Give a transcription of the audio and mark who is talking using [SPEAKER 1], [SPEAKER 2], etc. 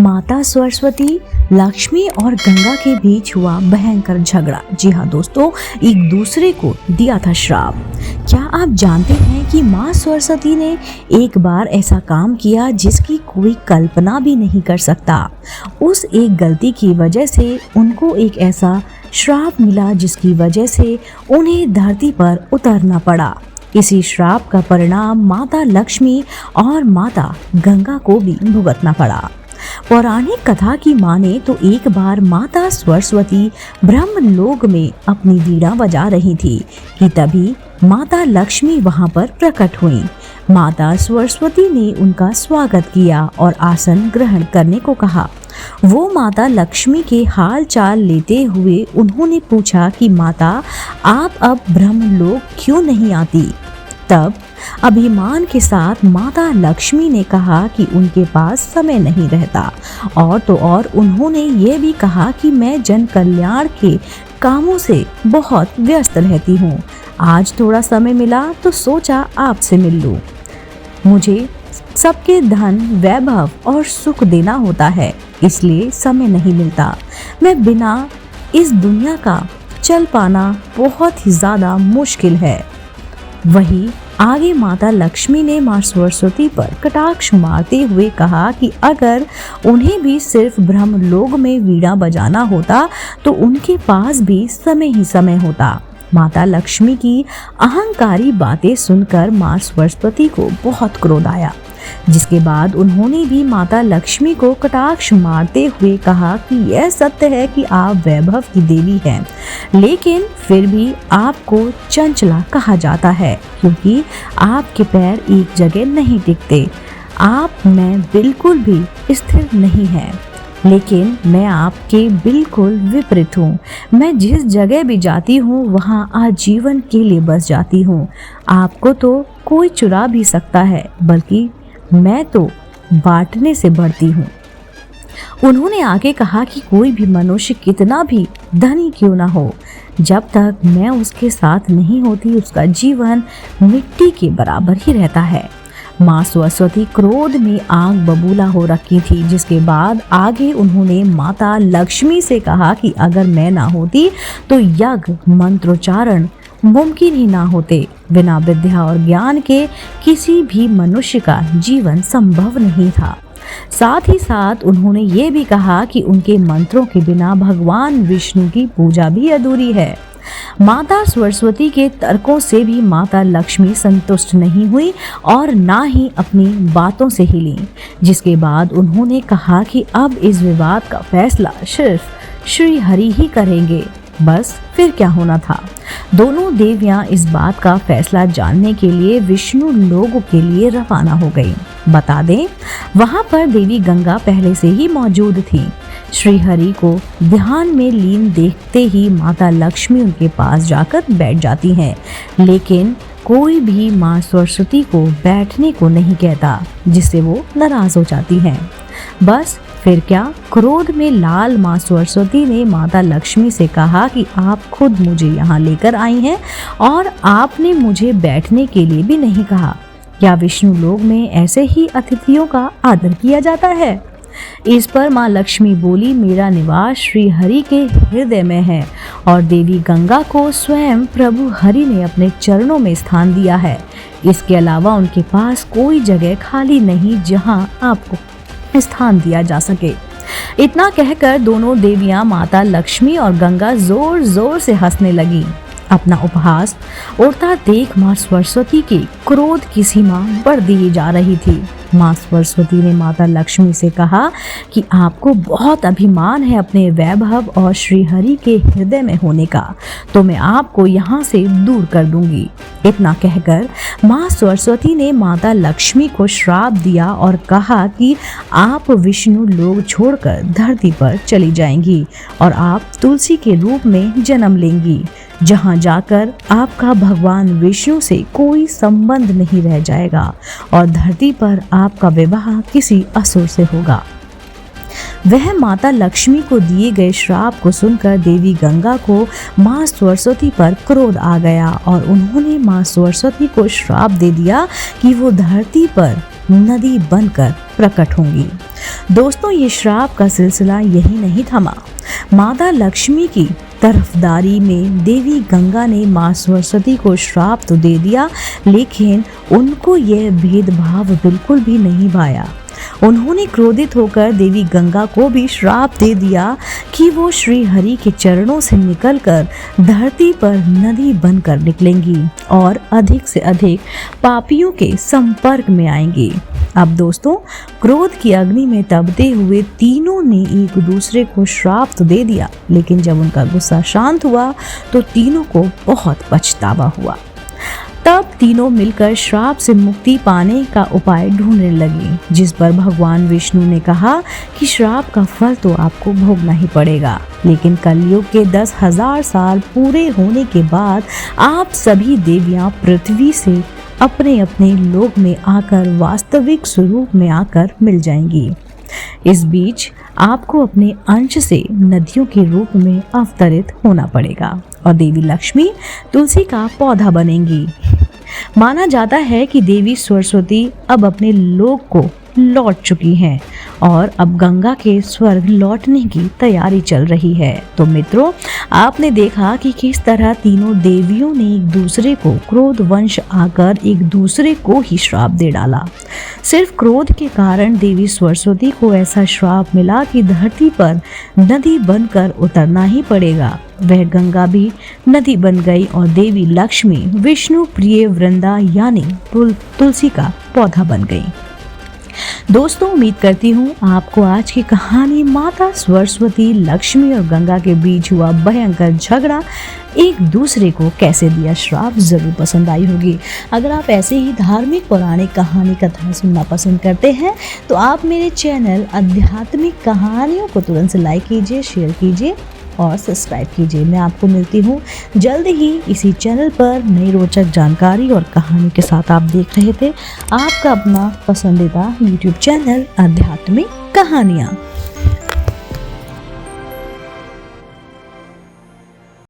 [SPEAKER 1] माता सरस्वती, लक्ष्मी और गंगा के बीच हुआ भयंकर झगड़ा। जी हाँ दोस्तों, एक दूसरे को दिया था श्राप। क्या आप जानते हैं कि माँ सरस्वती ने एक बार ऐसा काम किया जिसकी कोई कल्पना भी नहीं कर सकता। उस एक गलती की वजह से उनको एक ऐसा श्राप मिला जिसकी वजह से उन्हें धरती पर उतरना पड़ा। इसी श्राप का परिणाम माता लक्ष्मी और माता गंगा को भी भुगतना पड़ा। पौराणिक कथा की माने तो एक बार माता सरस्वती ब्रह्मलोक में अपनी वीणा बजा रही थी कि तभी माता लक्ष्मी वहां पर प्रकट हुई। माता सरस्वती ने उनका स्वागत किया और आसन ग्रहण करने को कहा। वो माता लक्ष्मी के हाल चाल लेते हुए उन्होंने पूछा कि माता, आप अब ब्रह्मलोक क्यों नहीं आती? तब अभिमान के साथ माता लक्ष्मी ने कहा कि उनके पास समय नहीं रहता, और तो और उन्होंने ये भी कहा कि मैं जन कल्याण के कामों से बहुत व्यस्त रहती हूँ। आज थोड़ा समय मिला तो सोचा आपसे मिल लूँ। मुझे सबके धन, वैभव और सुख देना होता है, इसलिए समय नहीं मिलता। मैं बिना इस दुनिया का चल पाना बहुत ही ज़्यादा मुश्किल है। वहीं आगे माता लक्ष्मी ने माँ सरस्वती पर कटाक्ष मारते हुए कहा कि अगर उन्हें भी सिर्फ ब्रह्मलोक में वीणा बजाना होता तो उनके पास भी समय ही समय होता। माता लक्ष्मी की अहंकारी बातें सुनकर माँ सरस्वती को बहुत क्रोध आया, जिसके बाद उन्होंने भी माता लक्ष्मी को कटाक्ष मारते हुए कहा कि यह सत्य है कि आप वैभव की देवी हैं, लेकिन फिर भी आपको चंचला कहा जाता है क्योंकि आपके पैर एक जगह नहीं टिकते। आप में बिल्कुल भी स्थिर नहीं है, लेकिन मैं आपके बिल्कुल विपरीत हूँ। मैं जिस जगह भी जाती हूँ वहाँ आजीवन के लिए बस जाती हूँ। आपको तो कोई चुरा भी सकता है, बल्कि मैं तो बांटने से बढ़ती हूँ। उन्होंने आगे कहा कि कोई भी मनुष्य कितना भी धनी क्यों ना हो, जब तक मैं उसके साथ नहीं होती उसका जीवन मिट्टी के बराबर ही रहता है। माँ सरस्वती क्रोध में आग बबूला हो रखी थी, जिसके बाद आगे उन्होंने माता लक्ष्मी से कहा कि अगर मैं ना होती तो यज्ञ, मंत्रोच्चारण मुमकिन ही ना होते। बिना विद्या और ज्ञान के किसी भी मनुष्य का जीवन संभव नहीं था। साथ ही साथ उन्होंने ये भी कहा कि उनके मंत्रों के बिना भगवान विष्णु की पूजा भी अधूरी है। माता सरस्वती के तर्कों से भी माता लक्ष्मी संतुष्ट नहीं हुई और ना ही अपनी बातों से हिली, जिसके बाद उन्होंने कहा कि अब इस विवाद का फैसला सिर्फ श्री हरि ही करेंगे। बस फिर क्या होना था। दोनों देवियां इस बात का फैसला जानने के लिए विष्णु लोक के लिए रवाना हो गई। बता दें, वहां पर देवी गंगा पहले से ही मौजूद थी। श्री हरि को ध्यान में लीन देखते ही माता लक्ष्मी उनके पास जाकर बैठ जाती हैं, लेकिन कोई भी माँ सरस्वती को बैठने को नहीं कहता, जिससे वो नाराज हो जाती हैं। बस फिर क्या, क्रोध में लाल माँ सरस्वती ने माता लक्ष्मी से कहा कि आप खुद मुझे यहाँ लेकर आई हैं और आपने मुझे बैठने के लिए भी नहीं कहा। क्या विष्णु लोक में ऐसे ही अतिथियों का आदर किया जाता है? इस पर माँ लक्ष्मी बोली, मेरा निवास श्री हरि के हृदय में है और देवी गंगा को स्वयं प्रभु हरि ने अपने चरणों में स्थान दिया है। इसके अलावा उनके पास कोई जगह खाली नहीं जहाँ आपको स्थान दिया जा सके। इतना कहकर दोनों देवियां माता लक्ष्मी और गंगा जोर जोर से हंसने लगी। अपना उपहास उड़ता देख माँ सरस्वती के क्रोध की सीमा बढ़ दी जा रही थी। माँ सरस्वती ने माता लक्ष्मी से कहा कि आपको बहुत अभिमान है अपने वैभव और श्रीहरि के हृदय में होने का, तो मैं आपको यहाँ से दूर कर दूंगी। इतना कहकर माँ सरस्वती ने माता लक्ष्मी को श्राप दिया और कहा कि आप विष्णु लोक छोड़कर धरती पर चली जाएंगी और आप तुलसी के रूप में जन्म लेंगी, जहाँ जाकर आपका भगवान विष्णु से कोई संबंध नहीं रह जाएगा और धरती पर आपका विवाह किसी असुर से होगा। वह माता लक्ष्मी को दिए गए श्राप को सुनकर देवी गंगा को माँ सरस्वती पर क्रोध आ गया और उन्होंने माँ सरस्वती को श्राप दे दिया कि वो धरती पर नदी बनकर प्रकट होंगी। दोस्तों, ये श्राप का सिलसिला यही नहीं थमा। माता लक्ष्मी की तरफदारी में देवी गंगा ने मां सरस्वती को श्राप तो दे दिया, लेकिन उनको यह भेदभाव बिल्कुल भी नहीं भाया। उन्होंने क्रोधित होकर देवी गंगा को भी श्राप दे दिया कि वो श्री हरि के चरणों से निकलकर धरती पर नदी बनकर निकलेंगी और अधिक से अधिक पापियों के संपर्क में आएंगी। अब दोस्तों, क्रोध की अग्नि में तपते हुए तीनों ने एक दूसरे को श्राप तो दे दिया, लेकिन जब उनका गुस्सा शांत हुआ तो तीनों को बहुत पछतावा हुआ। तब तीनों मिलकर श्राप से मुक्ति पाने का उपाय ढूंढने लगी, जिस पर भगवान विष्णु ने कहा कि श्राप का फल तो आपको भोगना ही पड़ेगा, लेकिन कलयुग के 10,000 साल पूरे होने के बाद आप सभी देवियां पृथ्वी से अपने अपने लोक में आकर वास्तविक स्वरूप में आकर मिल जाएंगी। इस बीच आपको अपने अंश से नदियों के रूप में अवतरित होना पड़ेगा और देवी लक्ष्मी तुलसी का पौधा बनेंगी। माना जाता है कि देवी सरस्वती अब अपने लोक को लौट चुकी हैं और अब गंगा के स्वर्ग लौटने की तैयारी चल रही है। तो मित्रों, आपने देखा कि किस तरह तीनों देवियों ने एक दूसरे को क्रोधवश आकर एक दूसरे को ही श्राप दे डाला। सिर्फ क्रोध के कारण देवी सरस्वती को ऐसा श्राप मिला कि धरती पर नदी बनकर उतरना ही पड़ेगा। वह गंगा भी नदी बन गई और देवी लक्ष्मी विष्णु प्रिय वृंदा यानी तुलसी का पौधा बन गई। दोस्तों, उम्मीद करती हूँ आपको आज की कहानी माता सरस्वती, लक्ष्मी और गंगा के बीच हुआ भयंकर झगड़ा, एक दूसरे को कैसे दिया श्राप, जरूर पसंद आई होगी। अगर आप ऐसे ही धार्मिक पौराणिक कहानी कथा सुनना पसंद करते हैं तो आप मेरे चैनल आध्यात्मिक कहानियों को तुरंत से लाइक कीजिए, शेयर कीजिए और सब्सक्राइब कीजिए। मैं आपको मिलती हूँ जल्द ही इसी चैनल पर नई रोचक जानकारी और कहानी के साथ। आप देख रहे थे आपका अपना पसंदीदा YouTube चैनल आध्यात्मिक कहानियाँ।